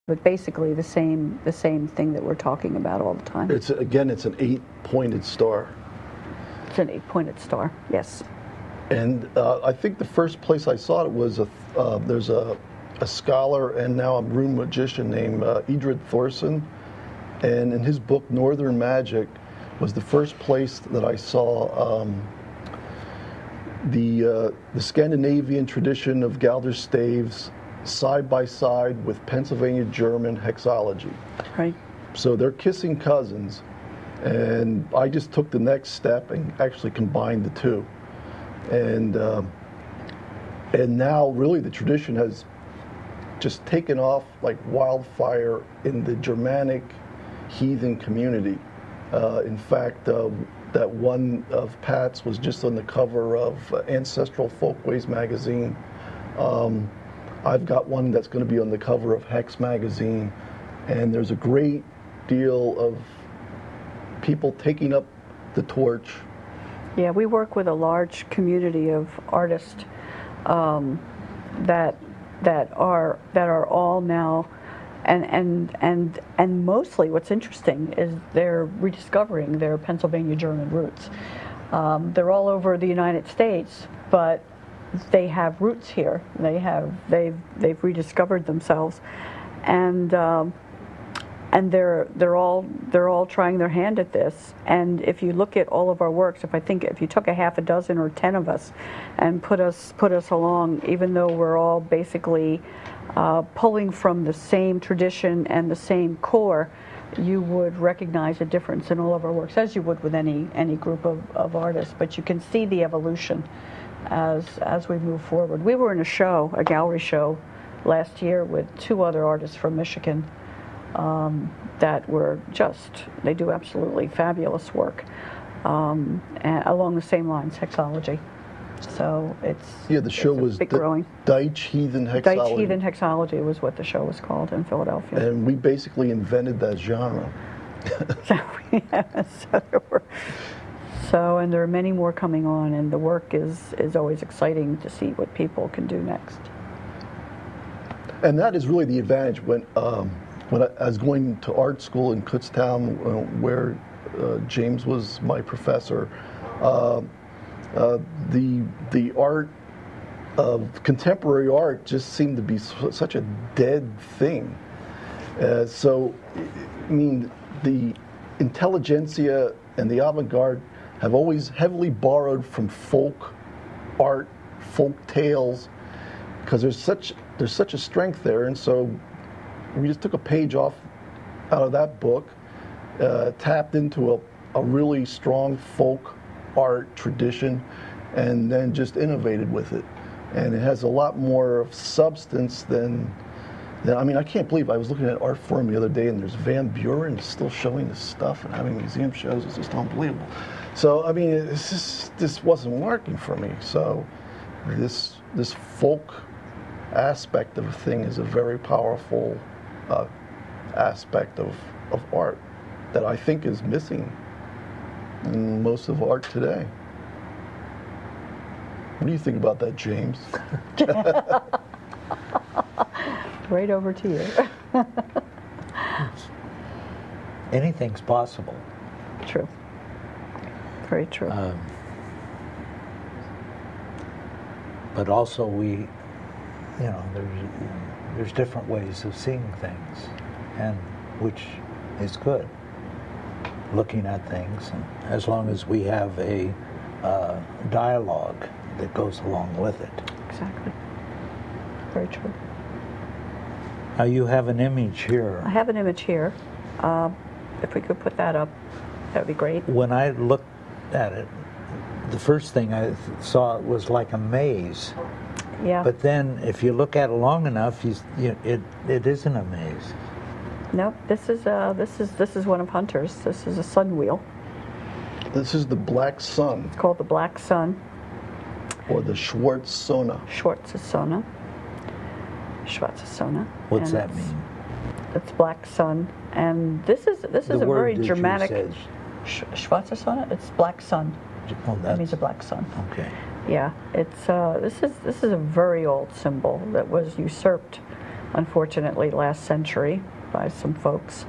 but basically the same thing that we're talking about all the time. It's an 8-pointed star. It's an 8-pointed star, yes. And I think the first place I saw it was there's a scholar and now a rune magician named Edred Thorson, and in his book Northern Magic was the first place that I saw the Scandinavian tradition of Galdar staves side by side with Pennsylvania German hexology. Right. So they're kissing cousins, and I just took the next step and actually combined the two. And now really the tradition has just taken off like wildfire in the Germanic heathen community. In fact, that one of Pat's was just on the cover of Ancestral Folkways magazine. I've got one that's going to be on the cover of Hex magazine, and there's a great deal of people taking up the torch. Yeah, we work with a large community of artists that are all now, and mostly what's interesting is they're rediscovering their Pennsylvania German roots. They're all over the United States, but they have roots here. They've rediscovered themselves, and they're all trying their hand at this. And if you look at all of our works, if you took a half a dozen or 10 of us and put us along, even though we're all basically pulling from the same tradition and the same core, you would recognize a difference in all of our works, as you would with any group of artists. But you can see the evolution as we move forward. We were in a gallery show last year with 2 other artists from Michigan that were they do absolutely fabulous work and along the same lines, hexology. So the show was growing. Deutsche Heathen Hexology. Deutsche Heathen Hexology was what the show was called in Philadelphia. And we basically invented that genre. And there are many more coming on, and the work is always exciting to see what people can do next. And that is really the advantage when I was going to art school in Kutztown, where James was my professor. The art of contemporary art just seemed to be such a dead thing. So, I mean, the intelligentsia and the avant-garde have always heavily borrowed from folk art, folk tales, because there's such a strength there. And so we just took a page out of that book, tapped into a really strong folk art tradition, and then just innovated with it. And it has a lot more substance than I mean, I can't believe I was looking at Art Forum the other day, and there's Van Buren still showing this stuff and having museum shows. It's just unbelievable. So I mean, this wasn't working for me. So this folk aspect of a thing is a very powerful aspect of art that I think is missing in most of art today. What do you think about that, James? Right over to you. Anything's possible. True. Very true. But also there's different ways of seeing things, and which is good. Looking at things, and as long as we have a dialogue that goes along with it. Exactly. Very true. Now you have an image here. I have an image here. If we could put that up, that would be great. When I looked at it, the first thing I saw was like a maze. Yeah. But then, if you look at it long enough, it isn't a maze. Nope. This is one of Hunter's. This is a sun wheel. This is the Black Sun. It's called the Black Sun. Or the Schwarzsonne. Schwarzsonne. What's that mean? It's Black Sun, and this is a very dramatic. Schwarzsonne. It's Black Sun. Oh, that means a black sun. Okay. Yeah, it's this is a very old symbol that was usurped unfortunately, last century by some folks.